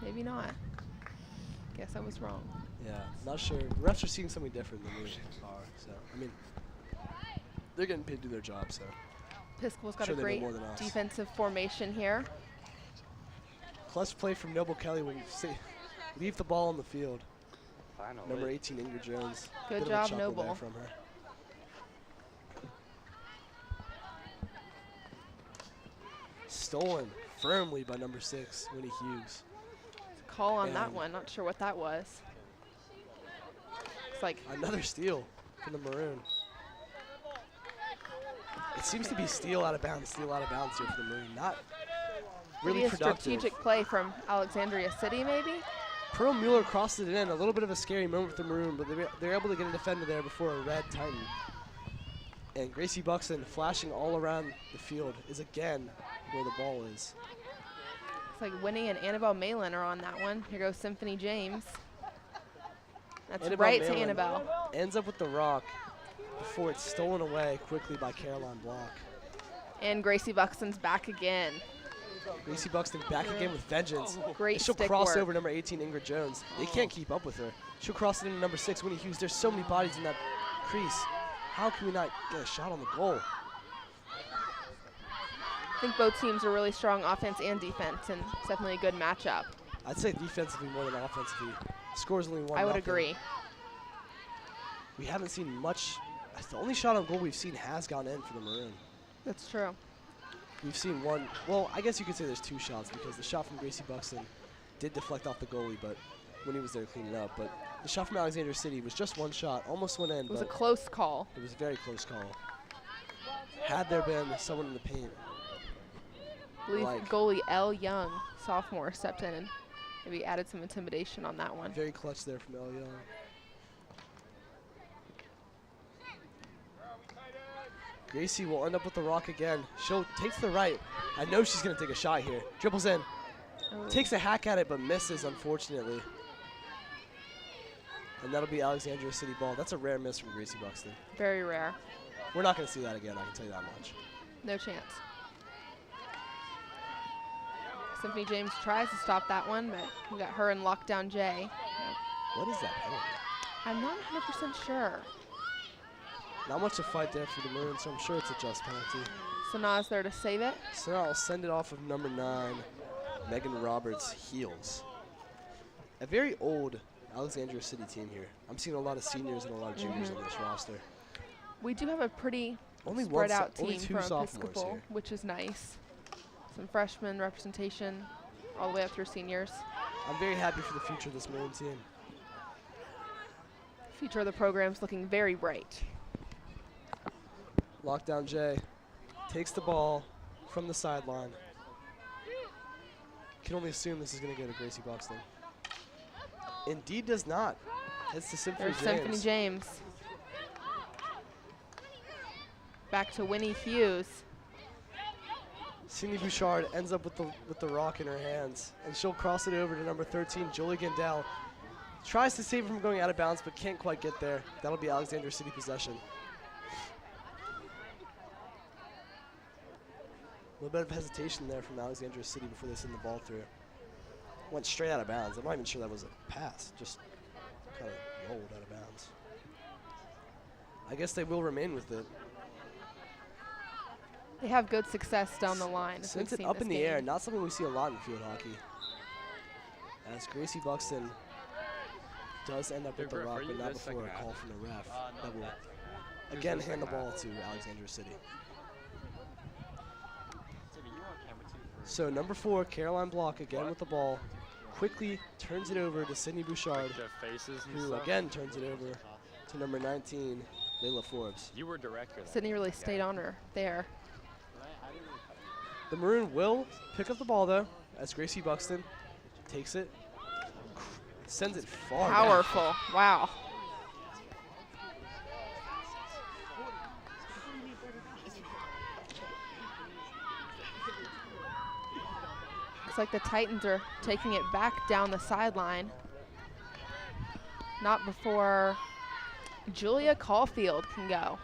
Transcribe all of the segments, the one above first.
maybe not. Guess I was wrong. Yeah, not sure. The refs are seeing something different than we are. So, I mean, they're getting paid to do their job, so. Piscobul's got Sure a they know great more than us. defensive formation here. Clutch play from Noble Kelly when you leave the ball on the field. Finally. Number 18, Ingrid Jones. Good Bit of a job, chuckle there Noble. from her. Stolen firmly by number 6, Winnie Hughes. Call on that And- one. Not sure what that was. It's like Another steal from the Maroon. It seems to be steal out of bounds here for the Maroon. Not really maybe a productive. strategic play from Alexandria City, maybe. Pearl Mueller crossed it in. A little bit of a scary moment for the Maroon, but they're able to get a defender there before a red tighten. And Gracie Buxton, flashing all around the field, is again where the ball is. It's like Winnie and Annabelle Malin are on that one. Here goes Symphony James. That's Annabelle right to Malin Annabelle. ends up with the rock before it's stolen away quickly by Caroline Block. And Gracie Buxton's back again. Gracie Buxton back again with vengeance. Great And she'll stick cross work. over number 18, Ingrid Jones. They can't keep up with her. She'll cross it into number 6, Winnie Hughes. There's so many bodies in that crease. How can we not get a shot on the goal? I think both teams are really strong offense and defense, and it's definitely a good matchup. I'd say defensively more than offensively. Scores only 1-0. I would agree. We haven't seen much. The only shot on goal we've seen has gone in for the Maroon. That's true. We've seen one. Well, I guess you could say there's 2 shots because the shot from Gracie Buxton did deflect off the goalie, but when he was there cleaning up. But the shot from Alexandria City was just one shot, almost went in. It was a but close call. it was a very close call. Had there been someone in the paint, I believe like- goalie L. Young, sophomore, stepped in and maybe added some intimidation on that one. very clutch there from El Young. Gracie will end up with the rock again. She'll takes the right. I know she's going to take a shot here. Dribbles in. Oh. Takes a hack at it, but misses, unfortunately. And that'll be Alexandria City ball. That's a rare miss from Gracie Buxton. Very rare. We're not going to see that again, I can tell you that much. No chance. Symphony James tries to stop that one, but we got her and Lockdown J. What is that penalty? I'm not 100% sure. Not much to fight there for the Maroon, so I'm sure it's a just penalty. Sanaa's there to save it. So I'll send it off of number 9, Megan Roberts, heels. A very old Alexandria City team here. I'm seeing a lot of seniors and a lot of juniors on this roster. We do have a pretty Only spread out only team 2 from sophomores Episcopal, here. which is nice. Some freshman representation all the way up through seniors. I'm very happy for the future of this Maroon team. Future of the program's looking very bright. Lockdown Jay takes the ball from the sideline. Can only assume this is going to go to Gracie Buxton. Indeed does not. Heads to Symphony There's James. Symphony James. Back to Winnie Hughes. Cindy Bouchard ends up with the rock in her hands, and she'll cross it over to number 13, Jolie Gandel. Tries to save it from going out of bounds, but can't quite get there. That'll be Alexandria City possession. A little bit of hesitation there from Alexandria City before they send the ball through. Went straight out of bounds. I'm not even sure that was a pass. Just kind of rolled out of bounds. I guess they will remain with it. They have good success down the line. as Sends we've it seen up this in the game. air, not something we see a lot in field hockey. As Gracie Buxton does end up with the Griff, rock, are but you not this before a second call half? from the ref. No, That will yet. again the hand the second ball half. to Alexandria City. Timmy, you on camera too for So number 4, Caroline Block again with the ball. Quickly turns it over to Sydney Bouchard, the faces and who stuff? again turns it over to number 19, Layla Forbes. You were director. then. Sydney really stayed on her there. I didn't really The Maroon will pick up the ball though, as Gracie Buxton takes it, sends it far back. Powerful. Wow. Looks like the Titans are taking it back down the sideline. Not before Julia Caulfield can go.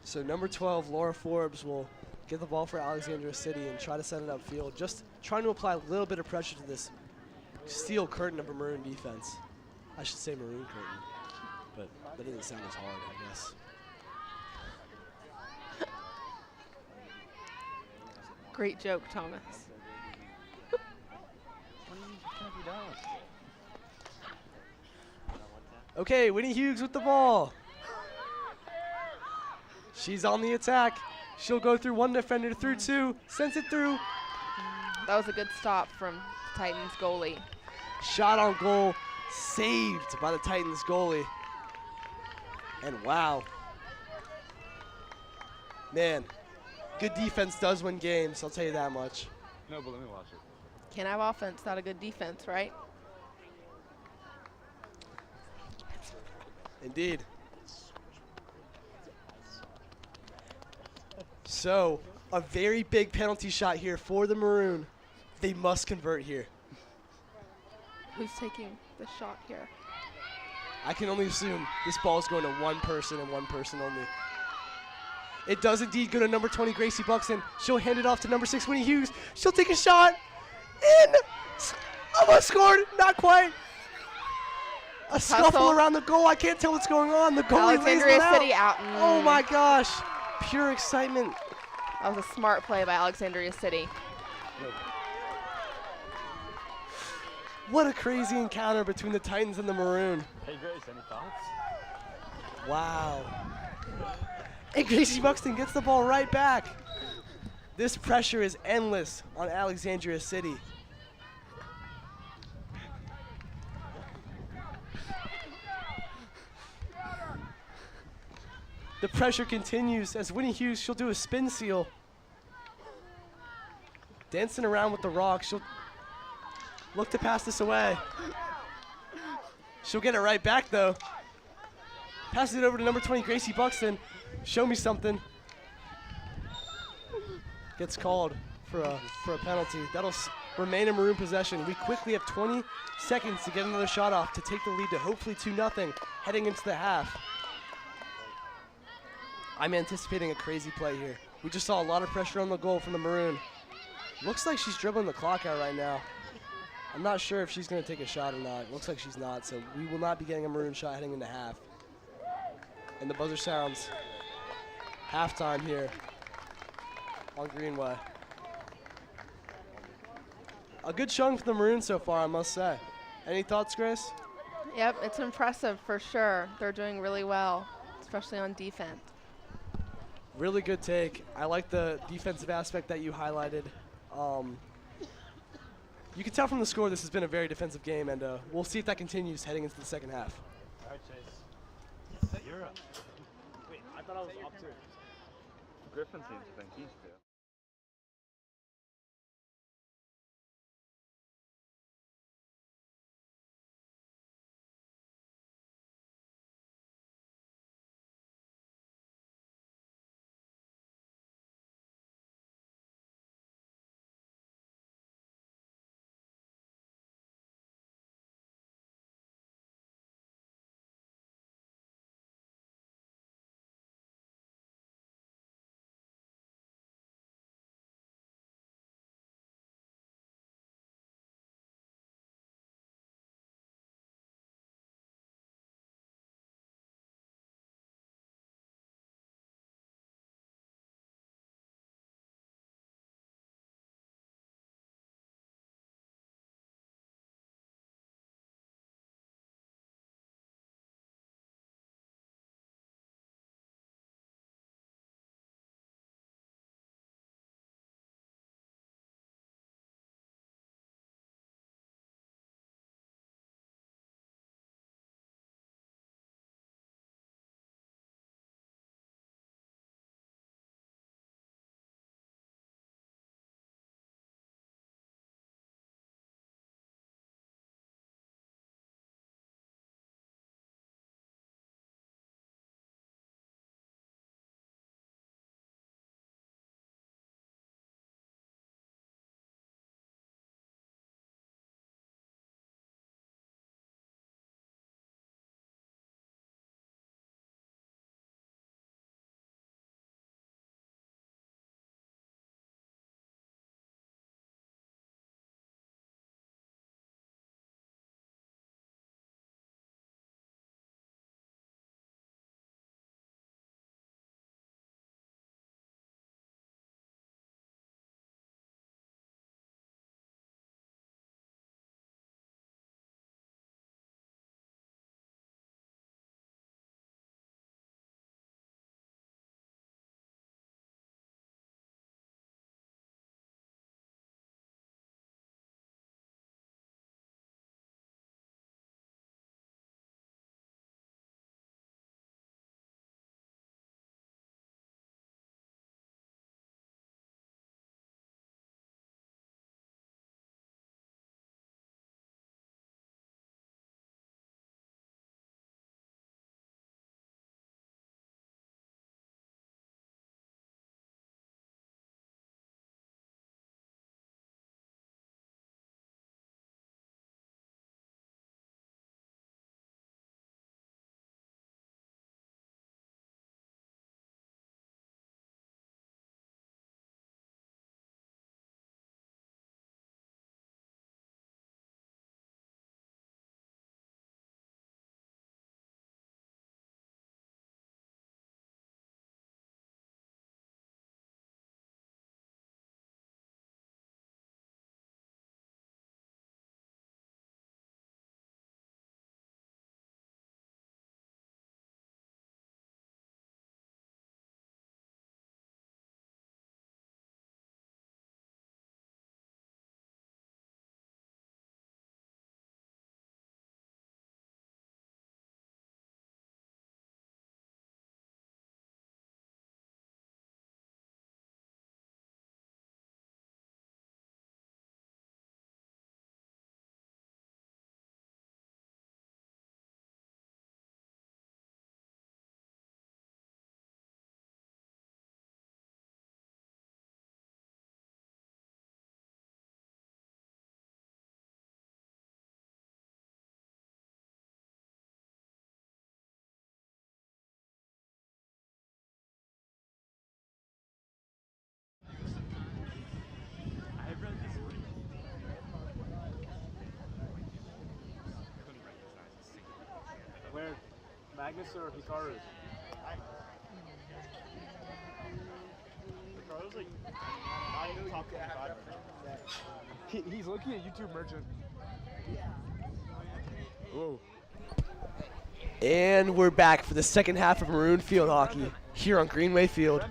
So number 12, Laura Forbes, will get the ball for Alexandria City and try to set it upfield. Just trying to apply a little bit of pressure to this steel curtain of a Maroon defense. I should say Maroon curtain, but that doesn't sound as hard, I guess. Great joke, Thomas. Okay, Winnie Hughes with the ball. She's on the attack. She'll go through one defender, through two, sends it through. That was a good stop from Titans goalie. Shot on goal, saved by the Titans goalie. And wow. Man, good defense does win games, I'll tell you that much. No, but let me watch it. Can't have offense without a good defense, right? Indeed. So, a very big penalty shot here for the Maroon. They must convert here. Who's taking the shot here? I can only assume this ball is going to one person and one person only. It does indeed go to number 20, Gracie Buxton. She'll hand it off to number 6, Winnie Hughes. She'll take a shot. In! Almost scored. Not quite. A scuffle around the goal. I can't tell what's going on. The goalie lays Alexandria it out. City out. Oh my gosh. Pure excitement. That was a smart play by Alexandria City. What a crazy encounter between the Titans and the Maroon. Hey, Grace, any thoughts? Wow. And Gracie Buxton gets the ball right back. This pressure is endless on Alexandria City. The pressure continues as Winnie Hughes, she'll do a spin seal. Dancing around with the rock, she'll look to pass this away. She'll get it right back though. Passes it over to number 20, Gracie Buxton. Show me something. Gets called for a penalty. That'll remain in Maroon possession. We quickly have 20 seconds to get another shot off to take the lead to hopefully 2-0 heading into the half. I'm anticipating a crazy play here. We just saw a lot of pressure on the goal from the Maroon. Looks like she's dribbling the clock out right now. I'm not sure if she's going to take a shot or not. Looks like she's not, so we will not be getting a Maroon shot heading into half. And the buzzer sounds. Halftime here on Greenway. A good showing for the Maroons so far, I must say. Any thoughts, Grace? Yep, it's impressive for sure. They're doing really well, especially on defense. Really good take. I like the defensive aspect that you highlighted. You can tell from the score this has been a very defensive game, and we'll see if that continues heading into the second half. All right, Chase. You're up. Wait, I thought I was up to it. Griffin seems to think he's too. Agnes or Hikaru? Hikaru's like not even top 25. He's looking at YouTube merchant. Whoa. And we're back for the second half of Maroon Field Hockey here on Greenway Field.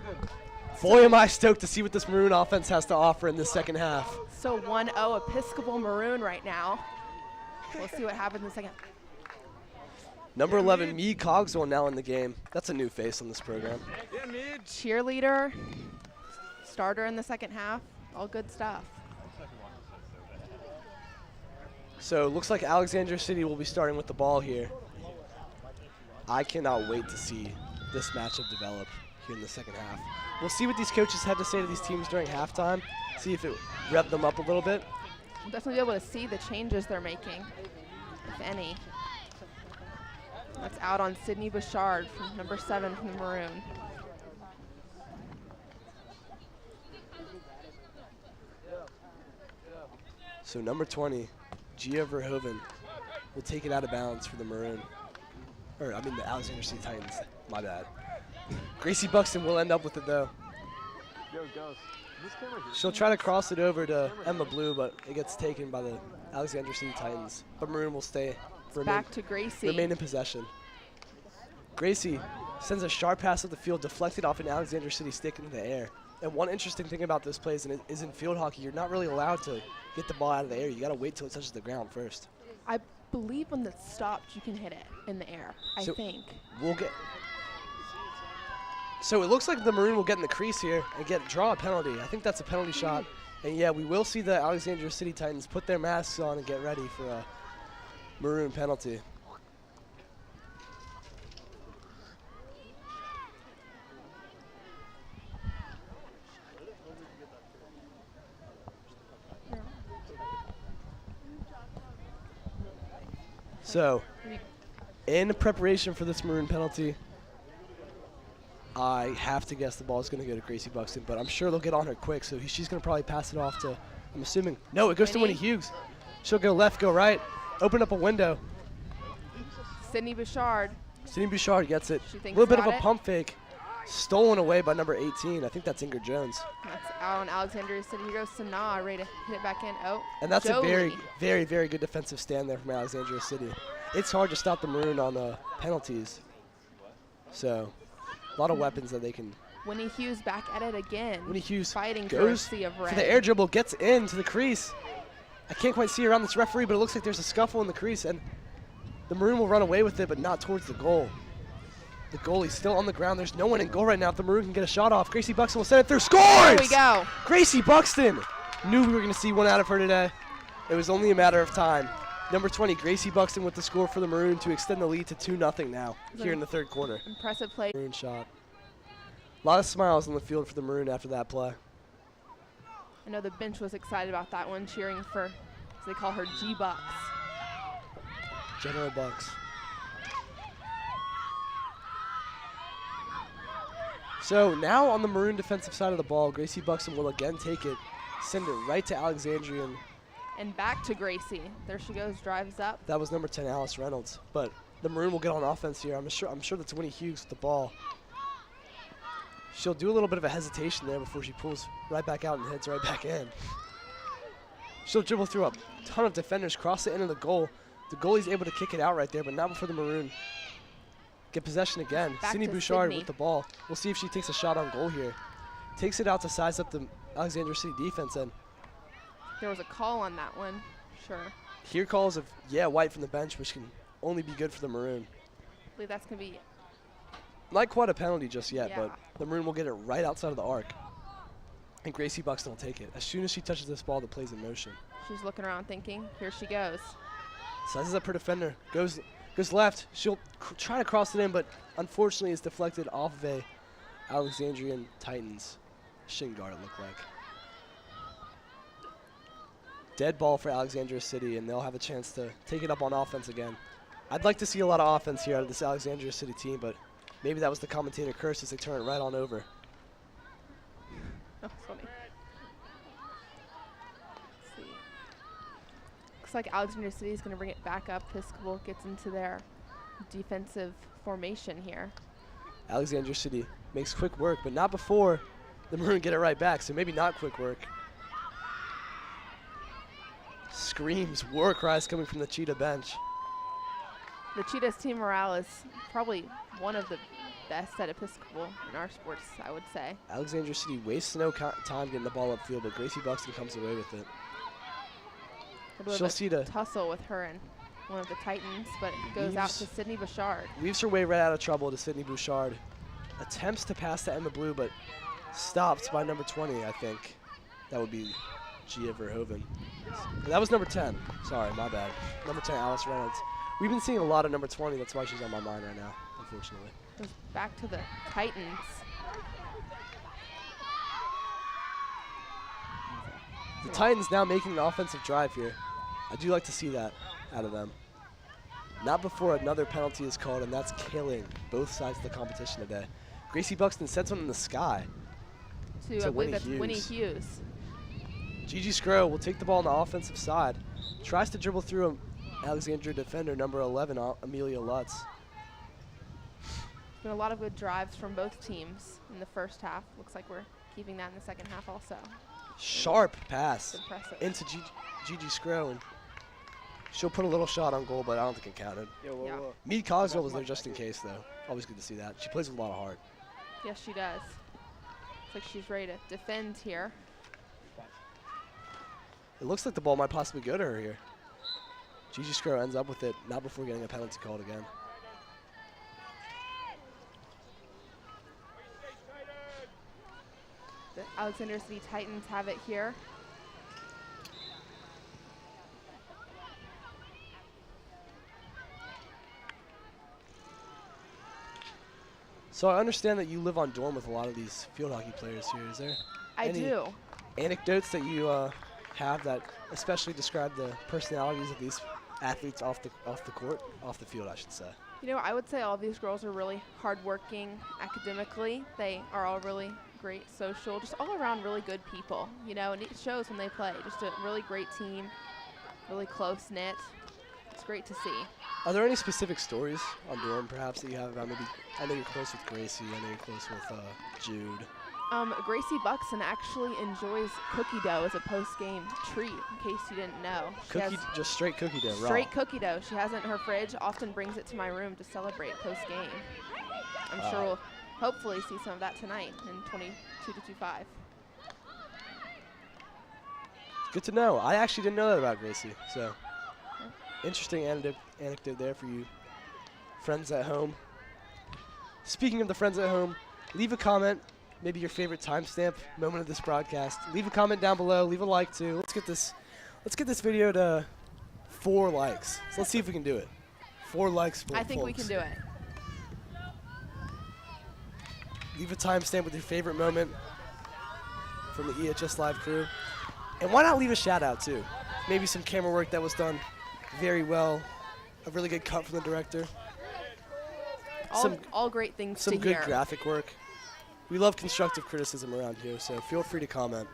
Boy, am I stoked to see what this Maroon offense has to offer in the second half. So 1-0 Episcopal Maroon right now. We'll see what happens in the second. Number 11, Mead Cogswell now in the game. That's a new face on this program. Cheerleader, starter in the second half. All good stuff. So it looks like Alexandria City will be starting with the ball here. I cannot wait to see this matchup develop here in the second half. We'll see what these coaches have to say to these teams during halftime, see if it revved them up a little bit. We'll definitely be able to see the changes they're making, if any. That's out on Sydney Bouchard from number 7 from the Maroon. So number 20, Gia Verhoeven, will take it out of bounds for the Maroon. Or, I mean, the Alexandria City Titans. My bad. Gracie Buxton will end up with it, though. Yo, Gus. This camera here. She'll try to cross it over to Emma Blue, but it gets taken by the Alexandria City Titans. But Maroon will stay. Back to Gracie. Remain in possession. Gracie sends a sharp pass up the field, deflected off an Alexandria City stick into the air. And one interesting thing about this play is in field hockey, you're not really allowed to get the ball out of the air. You got to wait till it touches the ground first. I believe when it's stopped, you can hit it in the air, I think. So it looks like the Maroon will get in the crease here and draw a penalty. I think that's a penalty shot. And yeah, we will see the Alexandria City Titans put their masks on and get ready for a Maroon penalty. So, in preparation for this Maroon penalty, I have to guess the ball is going to go to Gracie Buxton, but I'm sure they'll get on her quick, so she's going to probably pass it off to, I'm assuming. No, it goes to Winnie Hughes. She'll go left, go right, open up a window. Sydney Bouchard. Sydney Bouchard gets it. She A thinks little bit of about a it. pump fake. Stolen away by number 18. I think that's Ingrid Jones. That's out on Alexandria City. Here goes Sanaa, ready to hit it back in. Oh, And that's Jolie. a very, very, very good defensive stand there from Alexandria City. It's hard to stop the Maroon on penalties. So, a lot of weapons that they can. Winnie Hughes back at it again. Winnie Hughes fighting goes for a sea of red. for the air dribble, gets into the crease. I can't quite see around this referee, but it looks like there's a scuffle in the crease, and the Maroon will run away with it, but not towards the goal. The goalie's still on the ground. There's no one in goal right now. If the Maroon can get a shot off, Gracie Buxton will send it through. Scores! There we go. Gracie Buxton. Knew we were going to see one out of her today. It was only a matter of time. Number 20, Gracie Buxton with the score for the Maroon to extend the lead to 2-0 now here in the third quarter. Impressive play. Maroon shot. A lot of smiles on the field for the Maroon after that play. I know the bench was excited about that one, cheering for, as they call her, G-Bucks. General Bucks. So now on the Maroon defensive side of the ball, Gracie Buxton will again take it, send it right to Alexandria. And back to Gracie. There she goes, drives up. That was number 10, Alice Reynolds. But the Maroon will get on offense here. I'm sure that's Winnie Hughes with the ball. She'll do a little bit of a hesitation there before she pulls right back out and heads right back in. She'll dribble through a ton of defenders, cross the end of the goal. The goalie's able to kick it out right there, but not before the Maroon get possession again. Back Sydney to Bouchard Sydney. with the ball. We'll see if she takes a shot on goal here. Takes it out to size up the Alexandria City defense, and There was a call on that one, sure. here calls of, white from the bench, which can only be good for the Maroon. I believe that's going to be Not quite a penalty just yet, Yeah. but the Maroon will get it right outside of the arc. And Gracie Buxton will take it. As soon as she touches this ball, the play's in motion. She's looking around thinking, here she goes. Sizes up her defender. Goes left. She'll try to cross it in, but unfortunately it's deflected off of a Alexandrian Titans shin guard, it looked like. Dead ball for Alexandria City, and they'll have a chance to take it up on offense again. I'd like to see a lot of offense here out of this Alexandria City team, but maybe that was the commentator curse as they turn it right on over. Oh, funny. Let's see. Looks like Alexandria City is going to bring it back up. Episcopal gets into their defensive formation here. Alexandria City makes quick work, but not before the Maroon get it right back, so maybe not quick work. Screams, war cries coming from the Cheetah bench. The Cheetahs team morale is probably one of the best at Episcopal in our sports, I would say. Alexandria City wastes no time getting the ball upfield, but Gracie Buxton comes away with it. She'll see the tussle with her and one of the Titans, but it goes out to Sydney Bouchard. Weaves her way right out of trouble to Sydney Bouchard. Attempts to pass to Emma Blue, but stopped by number 20, I think. That would be Gia Verhoeven. That was number 10. Sorry, my bad. Number 10, Alice Reynolds. We've been seeing a lot of number 20. That's why she's on my mind right now, unfortunately. Goes back to the Titans. The Titans now making an offensive drive here. I do like to see that out of them. Not before another penalty is called, and that's killing both sides of the competition today. Gracie Buxton sets one in the sky to Winnie Hughes. Gigi Scrow will take the ball on the offensive side. Tries to dribble through an Alexandria defender, number 11, Amelia Lutz. Been a lot of good drives from both teams in the first half. Looks like we're keeping that in the second half also. Sharp pass into Gigi Scrow. And she'll put a little shot on goal, but I don't think it counted. Yeah. Meade Cogswell was there just in case, though. Always good to see that. She plays with a lot of heart. Yes, she does. Looks like she's ready to defend here. It looks like the ball might possibly go to her here. Gigi Scrow ends up with it, not before getting a penalty called again. The Alexandria City Titans have it here. So I understand that you live on dorm with a lot of these field hockey players here. Is there I do. Anecdotes that you have that especially describe the personalities of these athletes off the field, I should say? You know, I would say all these girls are really hardworking academically. They are all really great social, just all around really good people, you know, and it shows when they play. Just a really great team, really close-knit. It's great to see. Are there any specific stories on dorm, perhaps, that you have about maybe? I know you're close with Gracie. I know you're close with Jude. Gracie Buxton actually enjoys cookie dough as a post-game treat, in case you didn't know. Just straight cookie dough, raw. Straight cookie dough. She has it in her fridge, often brings it to my room to celebrate post-game. I'm sure we'll hopefully see some of that tonight in 22-25. Good to know. I actually didn't know that about Gracie, so interesting anecdote there for you friends at home. Speaking of the friends at home, leave a comment, maybe your favorite timestamp moment of this broadcast. Leave a comment down below, leave a like too. Let's get this video to 4 likes. So let's see if we can do it. 4 likes, I think we can do it. Leave a timestamp with your favorite moment from the EHS Live crew. And why not leave a shout out too? Maybe some camera work that was done very well. A really good cut from the director. All great things to hear. Some good graphic work. We love constructive criticism around here, so feel free to comment.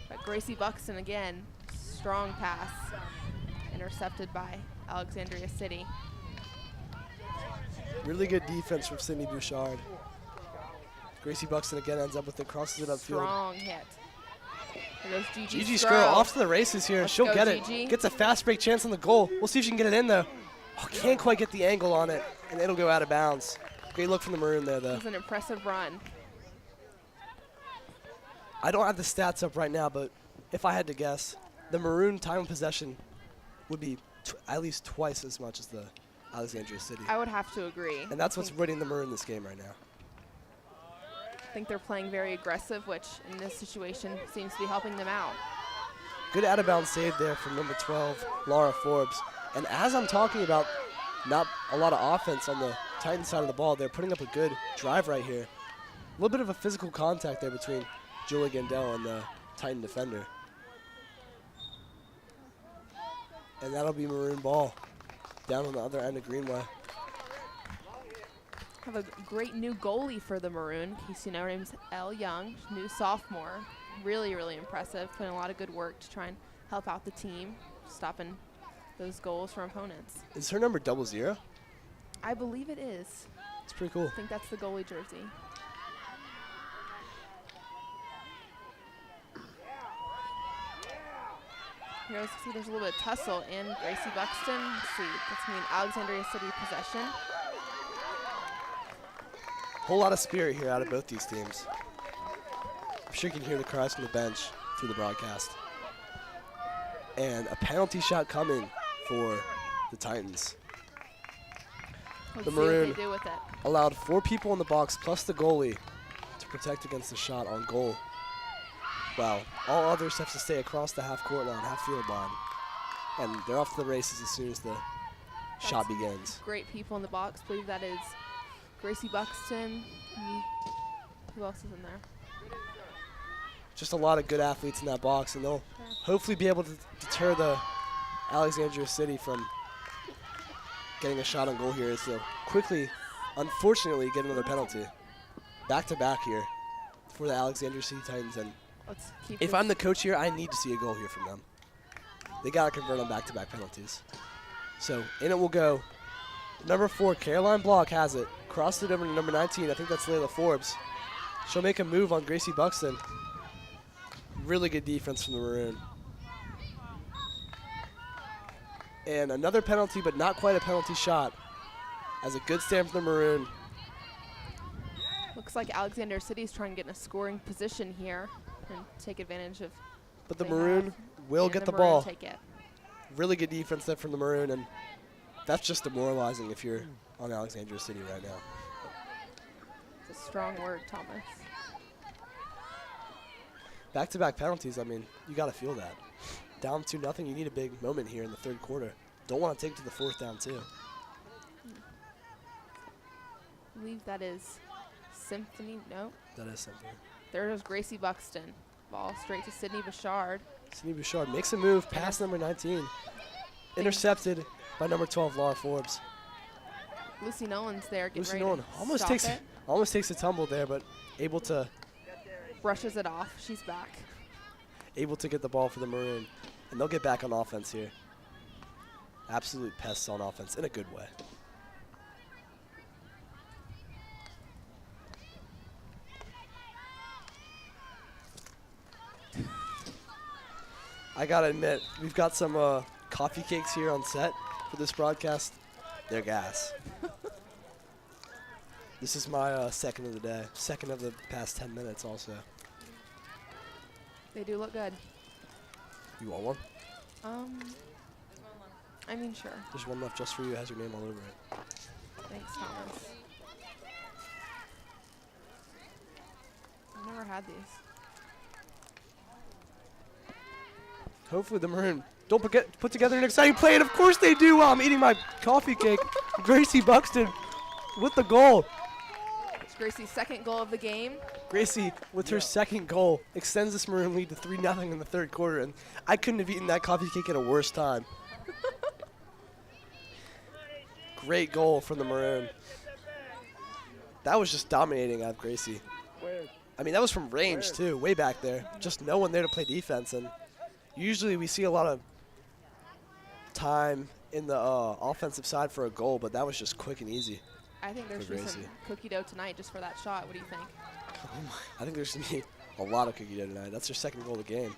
But Gracie Buxton again, strong pass, intercepted by Alexandria City. Really good defense from Sydney Bouchard. Gracie Buxton again ends up with it, crosses it upfield. Strong hit. There goes Gigi Scrow off to the races here. She'll get it. Gets a fast break chance on the goal. We'll see if she can get it in though. Oh, can't quite get the angle on it, and it'll go out of bounds. Great look from the Maroon there, though. It was an impressive run. I don't have the stats up right now, but if I had to guess, the Maroon time of possession would be at least twice as much as the Alexandria City. I would have to agree. And that's what's winning the Maroon this game right now. I think they're playing very aggressive, which in this situation seems to be helping them out. Good out-of-bounds save there from number 12, Laura Forbes. And as I'm talking about not a lot of offense on the Titan side of the ball, they're putting up a good drive right here. A little bit of a physical contact there between Julie Gandel and the Titan defender. And that'll be Maroon ball down on the other end of Greenway. Have a great new goalie for the Maroon. In case you know, her name's Elle Young, new sophomore. Really, really impressive. Putting a lot of good work to try and help out the team, stopping those goals from opponents. Is her number 00? I believe it is. It's pretty cool. I think that's the goalie jersey. Here, let's see, there's a little bit of tussle in Gracie Buxton. Let's see, that's going to be an Alexandria City possession. Whole lot of spirit here out of both these teams. I'm sure you can hear the cries from the bench through the broadcast. And a penalty shot coming for the Titans. Let's The see what Maroon they do with it. allowed 4 people in the box plus the goalie to protect against the shot on goal. Wow, all others have to stay across the half-court line, half-field line. And they're off to the races as soon as the shot begins. Great people in the box. I believe that is Gracie Buxton. Who else is in there? Just a lot of good athletes in that box, and they'll hopefully be able to deter the Alexandria City from getting a shot on goal here as they'll quickly, unfortunately, get another penalty. Back-to-back here for the Alexandria City Titans. And Let's keep if this- I'm the coach here, I need to see a goal here from them. They got to convert on back-to-back penalties. So in it will go. Number 4, Caroline Block has it. Crossed it over to number 19. I think that's Layla Forbes. She'll make a move on Gracie Buxton. Really good defense from the Maroon. And another penalty, but not quite a penalty shot. As a good stand from the Maroon. Looks like Alexander City's trying to get in a scoring position here and take advantage of. But the they Maroon have. will And get the Maroon ball. Take it. Really good defense there from the Maroon, and that's just demoralizing if you're on Alexandria City right now. It's a strong word, Thomas. Back-to-back penalties, I mean, you got to feel that. Down 2-0, you need a big moment here in the third quarter. Don't want to take to the 4th down, too. I believe that is Symphony. No, That is something. there goes Gracie Buxton. Ball straight to Sydney Bouchard. Sydney Bouchard makes a move past number 19. Intercepted by number 12, Laura Forbes. Lucy Nolan's there. Getting Lucy ready Nolan to almost stop takes a tumble there, but able to brushes it off. She's back. get the ball for the Maroon. And they'll get back on offense here. Absolute pests on offense in a good way. I gotta admit, we've got some coffee cakes here on set for this broadcast. They're gas. This is my second of the day. Second of the past 10 minutes also. They do look good. You want one? I mean, sure. There's one left just for you. It has your name all over it. Thanks, Thomas. I've never had these. Hopefully the Maroon don't put together an exciting play, and of course they do while I'm eating my coffee cake. Gracie Buxton with the goal. It's Gracie's second goal of the game. Gracie, with her second goal, extends this Maroon lead to 3-0 in the third quarter, and I couldn't have eaten that coffee cake at a worse time. Great goal from the Maroon. That was just dominating out of Gracie. I mean, that was from range, too, way back there. Just no one there to play defense, and usually we see a lot of time in the offensive side for a goal, but that was just quick and easy. I think there For should be some Gracie. cookie dough tonight just for that shot. What do you think? I think there's going to be a lot of cookie dough tonight. That's her second goal of the game.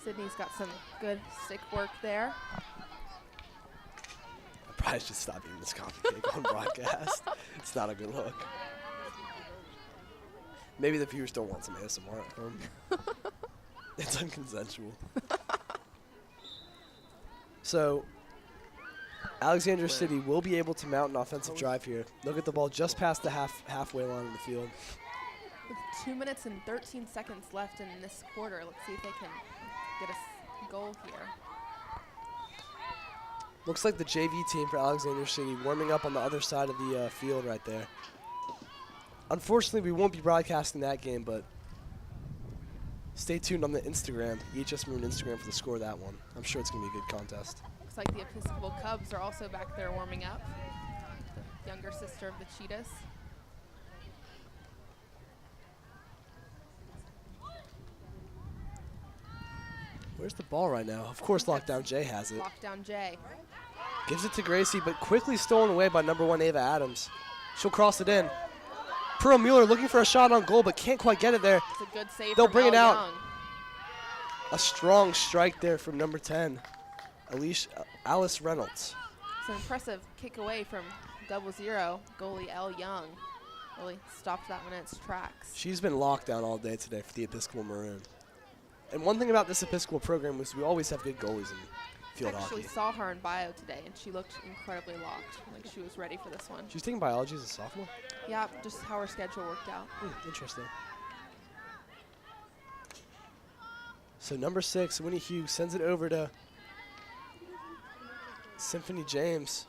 Sydney's got some good stick work there. I probably should stop eating this coffee cake on broadcast. It's not a good look. Maybe the viewers don't want some ASMR at home. It's unconsensual. So, Alexandria City will be able to mount an offensive drive here. They'll get the ball just past the halfway line of the field. With 2 minutes and 13 seconds left in this quarter, let's see if they can get a goal here. Looks like the JV team for Alexandria City warming up on the other side of the field right there. Unfortunately, we won't be broadcasting that game, but stay tuned on the Instagram, EHS Maroon Instagram, for the score of that one. I'm sure it's going to be a good contest. Looks like the Episcopal Cubs are also back there warming up. The younger sister of the Cheetahs. Where's the ball right now? Of course, Lockdown Jay has it. Lockdown Jay. Gives it to Gracie, but quickly stolen away by number 1 Ava Adams. She'll cross it in. Pearl Mueller looking for a shot on goal, but can't quite get it there. It's a good save. They'll from bring it Elle out. Young. A strong strike there from number 10, Alice Reynolds. It's an impressive kick away from 0-0. Goalie Elle Young really stopped that one in its tracks. She's been locked down all day today for the Episcopal Maroon. And one thing about this Episcopal program is we always have good goalies in field I actually hockey. saw her in bio today, and she looked incredibly locked, like she was ready for this one. She's taking biology as a sophomore? Yeah, just how her schedule worked out. Interesting. So number 6, Winnie Hughes, sends it over to Symphony James.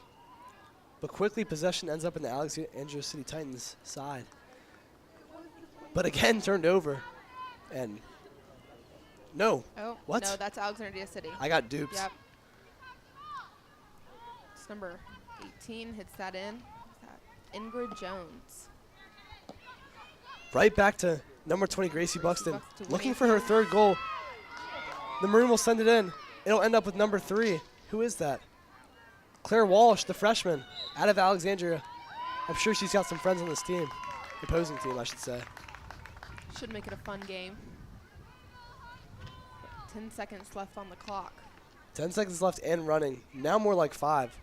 But quickly, possession ends up in the Alexandria City Titans' side. But again, turned over. And no. Oh, What? no, that's Alexandria City. I got duped. Yep. It's number 18 hits that in. Ingrid Jones. Right back to number 20, Gracie Buxton. Buxton Looking winning for her again. third goal. The Maroon will send it in. It'll end up with number 3. Who is that? Claire Walsh, the freshman, out of Alexandria. I'm sure she's got some friends on this team. The opposing team, I should say. Should make it a fun game. 10 seconds left on the clock. 10 seconds left and running. Now more like 5.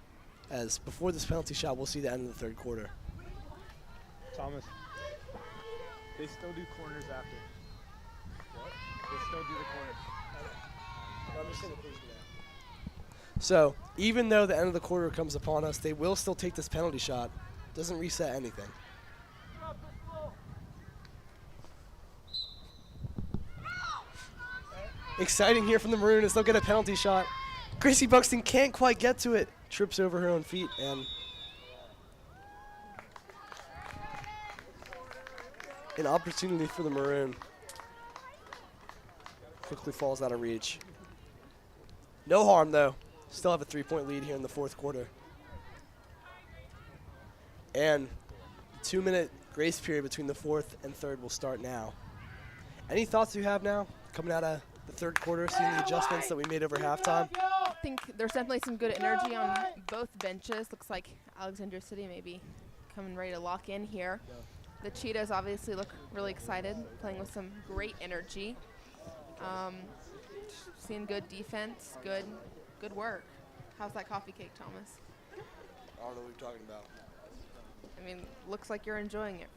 As before this penalty shot, we'll see the end of the third quarter. Thomas. They still do corners after. What? They still do the corners. So, even though the end of the quarter comes upon us, they will still take this penalty shot. Doesn't reset anything. Exciting here from the Maroon as they'll get a penalty shot. Gracie Buxton can't quite get to it. Trips over her own feet and an opportunity for the Maroon. Quickly falls out of reach. No harm though. Still have a 3-point lead here in the fourth quarter. And the 2-minute grace period between the fourth and third will start now. Any thoughts you have now coming out of the third quarter, seeing the adjustments that we made over halftime? I think there's definitely some good energy on both benches. Looks like Alexandria City may be coming ready to lock in here. The Cheetahs obviously look really excited, playing with some great energy. Seeing good defense, good work. How's that coffee cake, Thomas? I don't know what you're talking about. I mean, looks like you're enjoying it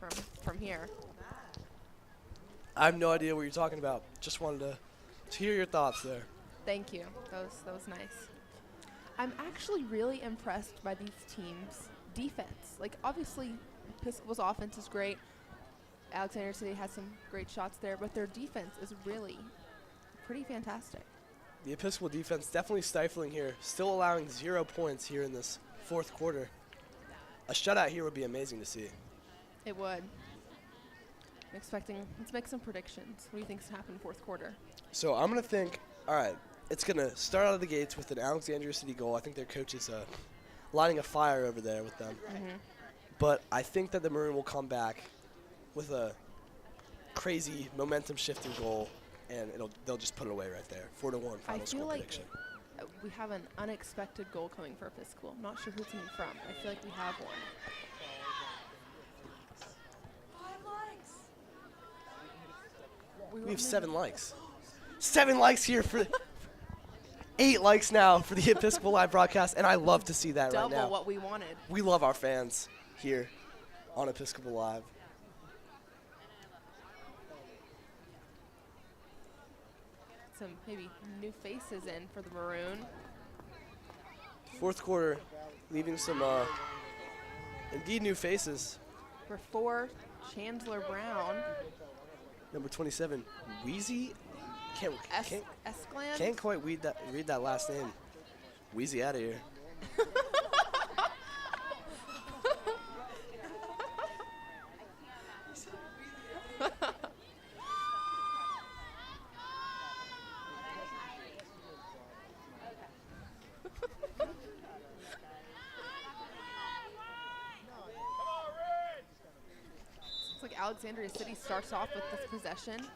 from here. I have no idea what you're talking about. Just wanted to hear your thoughts there. Thank you. That was nice. I'm actually really impressed by these teams' defense. Like, obviously, Episcopal's offense is great. Alexandria City has some great shots there, but their defense is really pretty fantastic. The Episcopal defense definitely stifling here, still allowing 0 points here in this fourth quarter. A shutout here would be amazing to see. It would. I'm expecting, let's make some predictions. What do you think's going to happen in fourth quarter? So I'm going to think, all right, it's going to start out of the gates with an Alexandria City goal. I think their coach is lighting a fire over there with them. Mm-hmm. But I think that the Maroon will come back with a crazy momentum-shifting goal, and they'll just put it away right there. 4-1 final score like prediction. We have an unexpected goal coming for Episcopal. I'm not sure who it's coming from. I feel like we have one. We have 7 likes. 7 likes here for 8 likes now for the Episcopal Live broadcast, and I love to see that right now. Double what we wanted. We love our fans here on Episcopal Live. Some maybe new faces in for the Maroon. Fourth quarter, leaving some indeed new faces. For 4, Chandler Brown. Number 27, Wheezy. Escland. Can't quite read that last name. Wheezy out of here. Looks like Alexandria City starts off with this possession.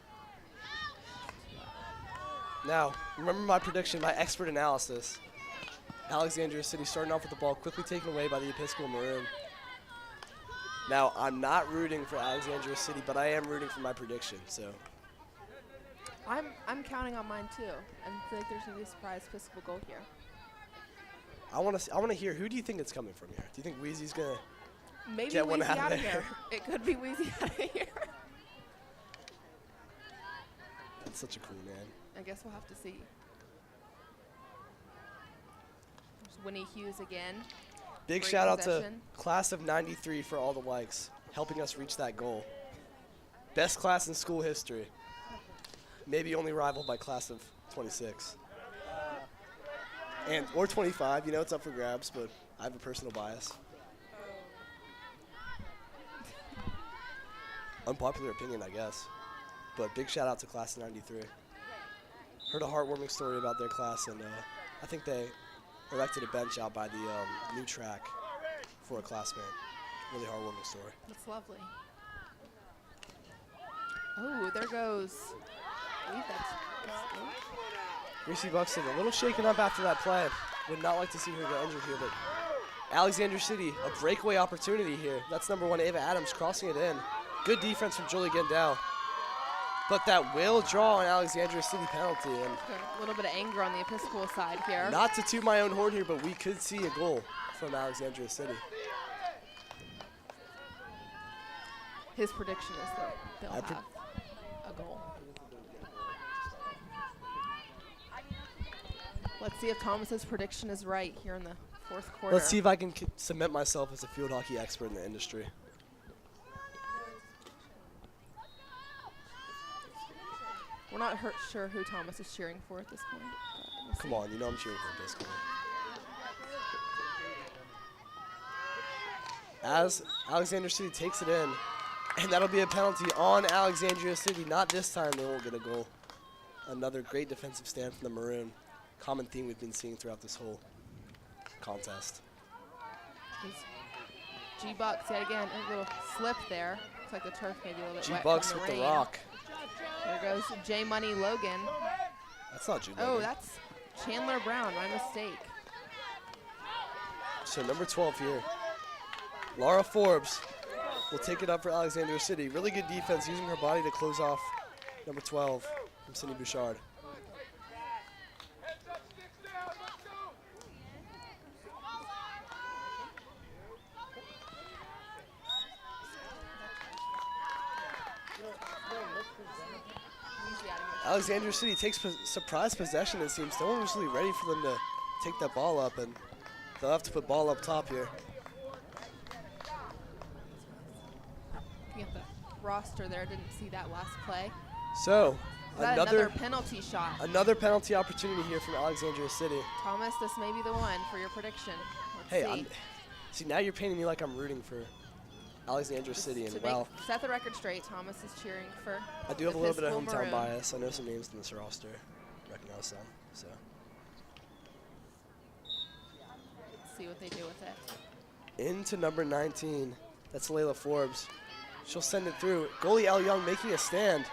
Now, remember my prediction, my expert analysis. Alexandria City starting off with the ball, quickly taken away by the Episcopal Maroon. Now, I'm not rooting for Alexandria City, but I am rooting for my prediction, so. I'm counting on mine too. I feel like there's gonna be a surprise Episcopal goal here. I want to hear, who do you think it's coming from here? Do you think Wheezy's going to Maybe get one Wheezy out of here. there? It could be Wheezy out of here. That's such a cool man. I guess we'll have to see. There's Winnie Hughes again. Big Great shout out to possession. class of 93 for all the likes, helping us reach that goal. Best class in school history. Maybe only rivaled by class of 26. Or 25, you know, it's up for grabs, but I have a personal bias. Unpopular opinion, I guess. But big shout out to class of 93. Heard a heartwarming story about their class, and I think they erected a bench out by the new track for a classmate. Really heartwarming story. That's lovely. Oh, there goes. I believe that's good. Reese Buxton a little shaken up after that play. Would not like to see her get injured here, but Alexandria City, a breakaway opportunity here. That's number 1, Ava Adams, crossing it in. Good defense from Julie Gendell. But that will draw an Alexandria City penalty. And A little bit of anger on the Episcopal side here. not to toot my own horn here, but we could see a goal from Alexandria City. His prediction is that they'll I have a goal. Let's see if Thomas's prediction is right here in the fourth quarter. Let's see if I can cement myself as a field hockey expert in the industry. We're not sure who Thomas is cheering for at this point. We'll Come see. on, you know I'm cheering for Biscuit. As Alexandria City takes it in, and that'll be a penalty on Alexandria City. Not this time, they won't get a goal. Another great defensive stand from the Maroon. Common theme we've been seeing throughout this whole contest. G-Bucks yet again, a little slip there. Looks like the turf maybe a little bit wet G-Bucks from with the the rain. rock. There goes J Money Logan. That's not G. Oh, that's Chandler Brown, my mistake. So number 12 here. Laura Forbes will take it up for Alexandria City. Really good defense, using her body to close off number 12 from Cindy Bouchard. Alexandria City takes surprise possession, it seems. No one was really ready for them to take that ball up, and they'll have to put ball up top here. Looking at the roster there, didn't see that last play. So, Is that another penalty shot? another penalty opportunity here from Alexandria City. Thomas, this may be the one for your prediction. Let's Hey, see. see, now you're painting me like I'm rooting for Alexandria City, and To well, set the record straight, Thomas is cheering for I do have a little bit of Episcopal hometown Maroon. bias. I know some names in this roster. Recognize some. So Let's see what they do with it. into number 19. That's Layla Forbes. She'll send it through. Goalie L. Young making a stand.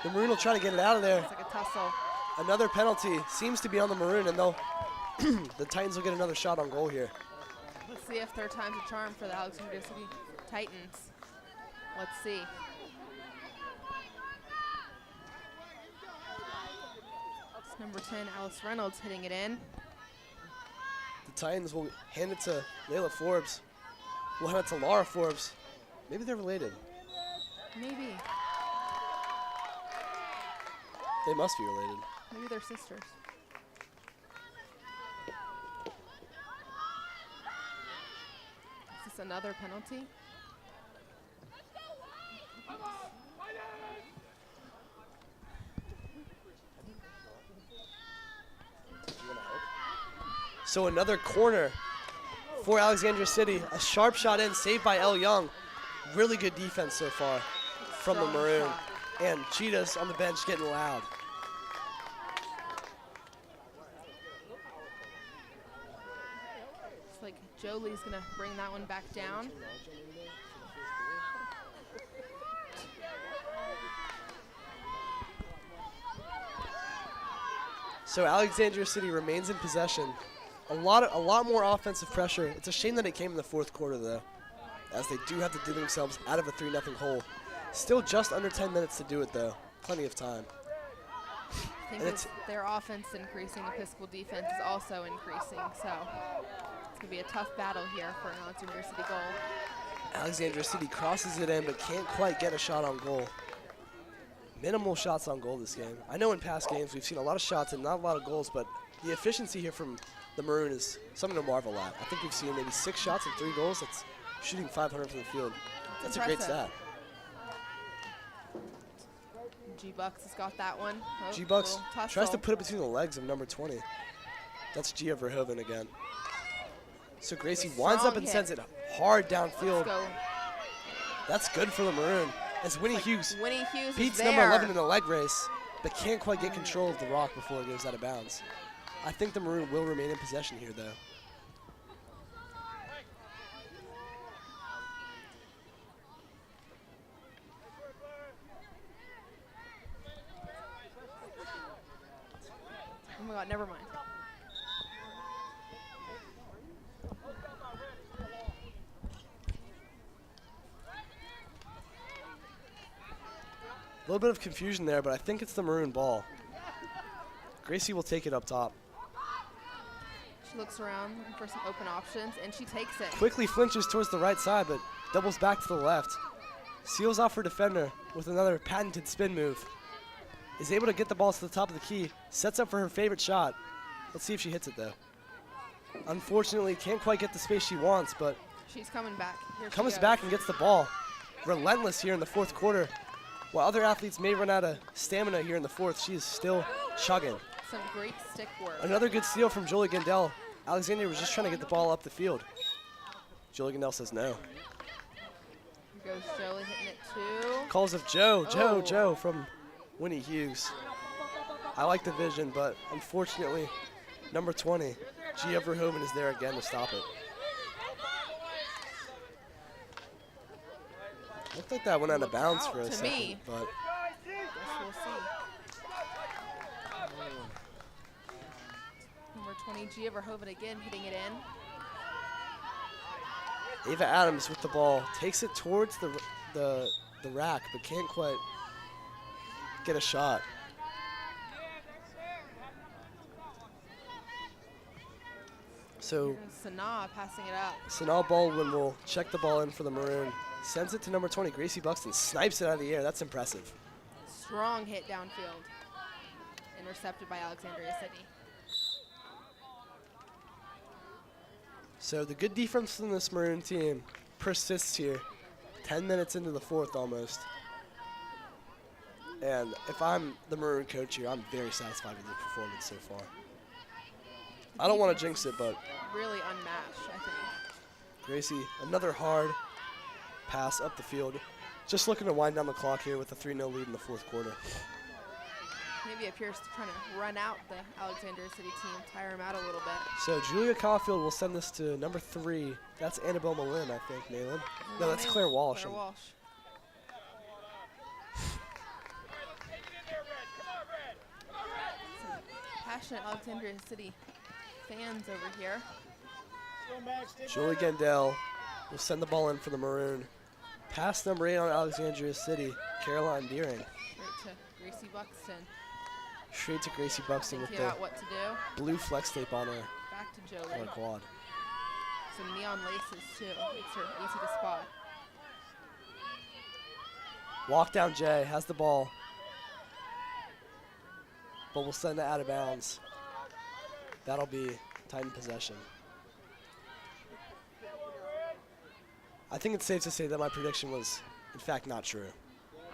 The Maroon will try to get it out of there. It's like a tussle. Another penalty seems to be on the Maroon, and they'll the Titans will get another shot on goal here. Let's see if third time's a charm for the Alexandria City Titans. Let's see. It's number 10, Alice Reynolds, hitting it in. The Titans will hand it to Layla Forbes. We'll hand it to Laura Forbes. Maybe they're related. Maybe. They must be related. Maybe they're sisters. Is this another penalty? So another corner for Alexandria City. A sharp shot in, saved by L. Young. Really good defense so far from the Strong Maroon. shot. And Cheetahs on the bench getting loud. Looks like Jolie's gonna bring that one back down. So Alexandria City remains in possession. A lot more offensive pressure. It's a shame that it came in the fourth quarter, though, as they do have to dig themselves out of a 3-0 hole. Still just under 10 minutes to do it, though. Plenty of time. I think as their offense increasing, Episcopal defense is also increasing, so it's going to be a tough battle here for an Alexandria City goal. Alexandria City crosses it in, but can't quite get a shot on goal. Minimal shots on goal this game. I know in past games we've seen a lot of shots and not a lot of goals, but the efficiency here from the Maroon is something to marvel at. I think we've seen maybe 6 shots and 3 goals. That's shooting 500 from the field. That's a great stat. G-Bucks has got that one. Oh, G-Bucks tries to put it between the legs of number 20. That's Gia Verhoeven again. So Gracie winds up and sends it hard downfield. That's good for the Maroon. As Winnie Hughes beats number 11 in the leg race, but can't quite get control of the rock before it goes out of bounds. I think the Maroon will remain in possession here, though. Oh my God, never mind. A little bit of confusion there, but I think it's the Maroon ball. Gracie will take it up top. She looks around looking for some open options, and she takes it. Quickly flinches towards the right side, but doubles back to the left. Seals off her defender with another patented spin move. Is able to get the ball to the top of the key. Sets up for her favorite shot. Let's see if she hits it, though. Unfortunately, can't quite get the space she wants, but she's coming back. Comes back and gets the ball. Relentless here in the fourth quarter. While other athletes may run out of stamina here in the fourth, she is still chugging. Some great stick work. Another good steal from Jolie Gandel. Alexandria was just trying to get the ball up the field. Jolie Gandel says no. Here goes Jolie hitting it too. Calls of Joe from Winnie Hughes. I like the vision, but unfortunately, number 20, Gia Verhoeven, is there again to stop it. Looked like that went out of bounds for a second, but guess we'll see. Number 20, Gia Verhoeven again hitting it in. Ava Adams with the ball takes it towards the rack, but can't quite get a shot. So Sanaa passing it up. Sanaa Baldwin will check the ball in for the Maroon. Sends it to number 20, Gracie Buxton. Snipes it out of the air. That's impressive. Strong hit downfield. Intercepted by Alexandria City. So the good defense from this Maroon team persists here. 10 minutes into the fourth almost. And if I'm the Maroon coach here, I'm very satisfied with the performance so far. I don't want to jinx it, but really unmatched, I think. Gracie, another hard pass up the field. Just looking to wind down the clock here with a 3-0 lead in the fourth quarter. Maybe appears to trying to run out the Alexandria City team, tire them out a little bit. So Julia Caulfield will send this to number 3. That's Annabelle Malin, I think, Malin. No, that's Claire Walsh. Claire Walsh. Some passionate Alexandria City fans over here. Julie Gandel will send the ball in for the Maroon. Pass number 8 on Alexandria City, Caroline Deering. Straight to Gracie Buxton. Straight to Gracie Buxton with Thinking the about what to do. blue flex tape on her. Back to Jolie. On her quad. Some neon laces too. Makes her easy to spot. Walk down Jay, has the ball. But will send it out of bounds. That'll be Titan possession. I think it's safe to say that my prediction was, in fact, not true.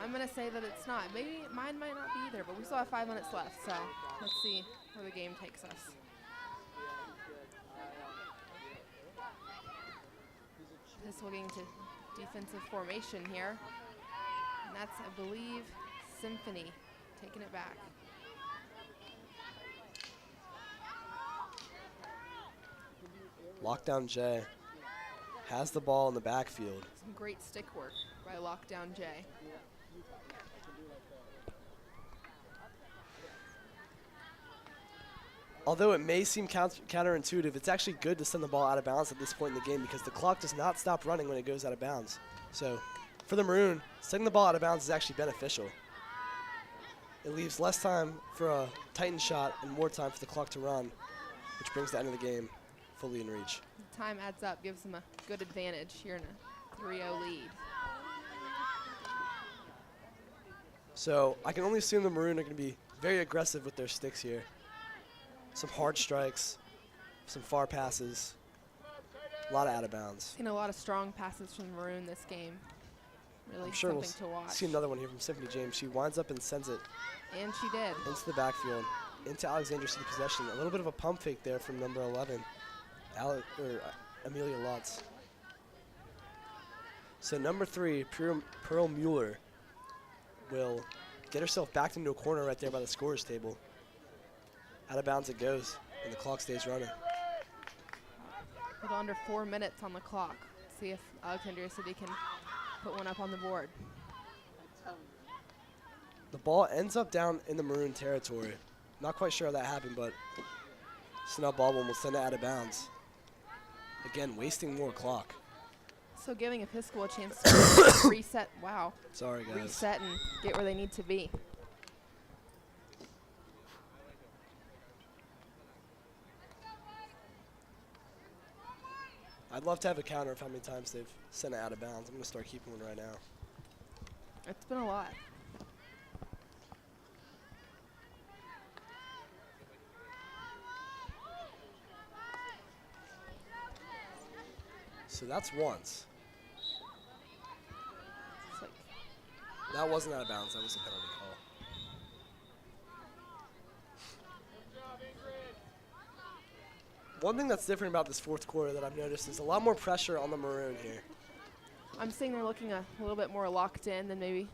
I'm going to say that it's not. Maybe mine might not be either, but we still have 5 minutes left, so let's see where the game takes us. This will get into defensive formation here. And that's, I believe, Symphony taking it back. Lockdown Jay has the ball in the backfield. Some great stick work by Lockdown Jay. although it may seem counterintuitive, it's actually good to send the ball out of bounds at this point in the game because the clock does not stop running when it goes out of bounds. So for the Maroon, sending the ball out of bounds is actually beneficial. It leaves less time for a Titan shot and more time for the clock to run, which brings the end of the game fully in reach. The time adds up, gives them a good advantage here in a 3-0 lead. So I can only assume the Maroon are going to be very aggressive with their sticks here. Some hard strikes, some far passes, a lot of out of bounds. Seen a lot of strong passes from the Maroon this game. Really I'm sure something we'll to watch. see another one here from Symphony James. She winds up and sends it And she did. into the backfield, into Alexandria City possession. A little bit of a pump fake there from number 11, Amelia Lotz. So number 3, Pearl Mueller, will get herself backed into a corner right there by the scorer's table. Out of bounds it goes, and the clock stays running. With under 4 minutes on the clock. See if Alexandria City can put one up on the board. The ball ends up down in the Maroon territory. Not quite sure how that happened, but Snell Baldwin will send it out of bounds. Again, wasting more clock. So giving Episcopal a chance to reset. Wow. Sorry, guys. Reset and get where they need to be. I'd love to have a counter of how many times they've sent it out of bounds. I'm going to start keeping one right now. It's been a lot. So that's once. It's like That wasn't out of bounds. That was a penalty call. One thing that's different about this fourth quarter that I've noticed is a lot more pressure on the Maroon here. I'm seeing they're looking a little bit more locked in than maybe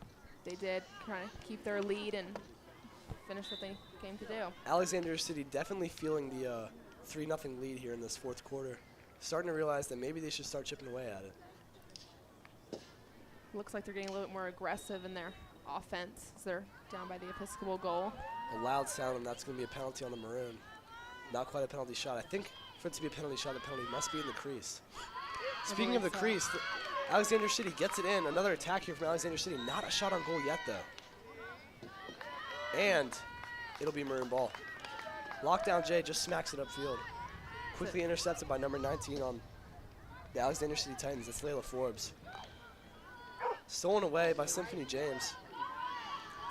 they did, trying to keep their lead and finish what they came to do. Alexandria City definitely feeling the 3-0 lead here in this fourth quarter. Starting to realize that maybe they should start chipping away at it. Looks like they're getting a little bit more aggressive in their offense as they're down by the Episcopal goal. A loud sound, and that's going to be a penalty on the Maroon. Not quite a penalty shot. I think for it to be a penalty shot, the penalty must be in the crease. Speaking of the crease, Alexandria City gets it in. Another attack here from Alexandria City. Not a shot on goal yet, though. And it'll be Maroon ball. Lockdown Jay just smacks it upfield. Quickly intercepted by number 19 on the Alexandria City Titans. That's Layla Forbes. Stolen away by Symphony James.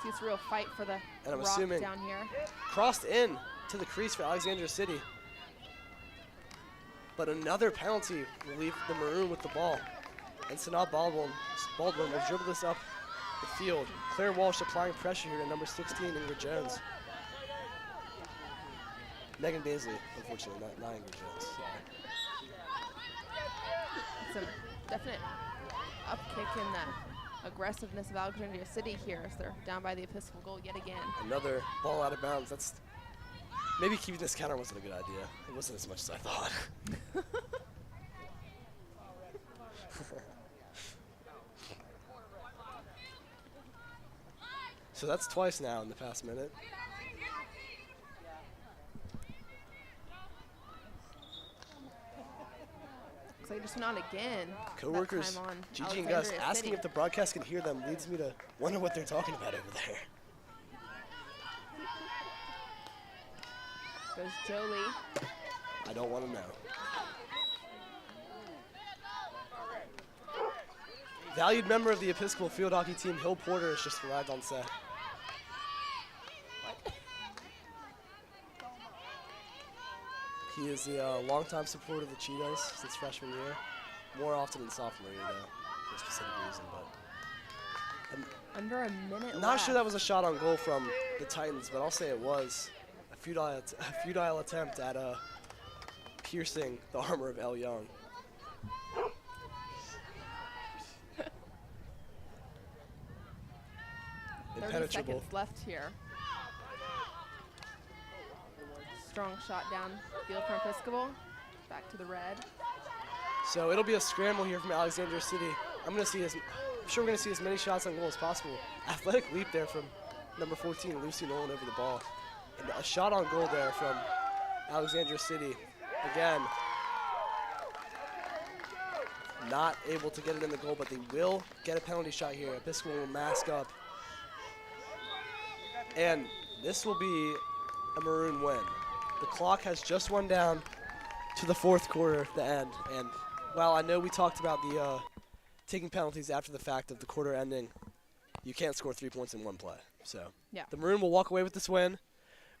See, it's a real fight for the And I'm rock assuming down here. crossed in to the crease for Alexandria City. But another penalty will leave the Maroon with the ball. And Sanaa Baldwin will dribble this up the field. Claire Walsh applying pressure here to number 16, Ingrid Jones. Megan Baisley, unfortunately, not Ingrid Jones. Sorry. It's a definite upkick in the aggressiveness of Alexandria City here as they're down by the Episcopal goal yet again. Another ball out of bounds. That's maybe keeping this counter wasn't a good idea. It wasn't as much as I thought. So that's twice now in the past minute. Looks like just not again. Co-workers, that time on Gigi and Gus, Alexandria asking City. if the broadcast can hear them leads me to wonder what they're talking about over there. Goes Jolie. I don't want to know. Valued member of the Episcopal field hockey team, Hill Porter, has just arrived on set. He is the longtime supporter of the Cheetahs since freshman year. More often than sophomore year, though, for a specific reason. But Under a minute I'm not left. sure that was a shot on goal from the Titans, but I'll say it was a futile attempt at piercing the armor of Elle Young. 30 Impenetrable. seconds left here. Strong shot down field from Episcopal. Back to the red. So it'll be a scramble here from Alexandria City. I'm sure we're gonna see as many shots on goal as possible. Athletic leap there from number 14, Lucy Nolan over the ball. And a shot on goal there from Alexandria City, again, not able to get it in the goal, but they will get a penalty shot here. Episcopal will mask up. And this will be a Maroon win. The clock has just run down to the fourth quarter, the end. And while I know we talked about the taking penalties after the fact of the quarter ending, you can't score 3 points in one play. So Yeah. the Maroon will walk away with this win.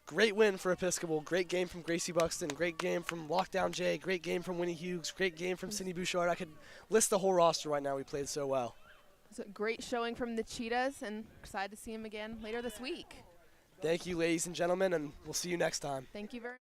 Great win for Episcopal. Great game from Gracie Buxton. Great game from Lockdown Jay. Great game from Winnie Hughes. Great game from Cindy Bouchard. I could list the whole roster right now. We played so well. It's a great showing from the Cheetahs, and excited to see them again later this week. Thank you, ladies and gentlemen, and we'll see you next time. Thank you very much.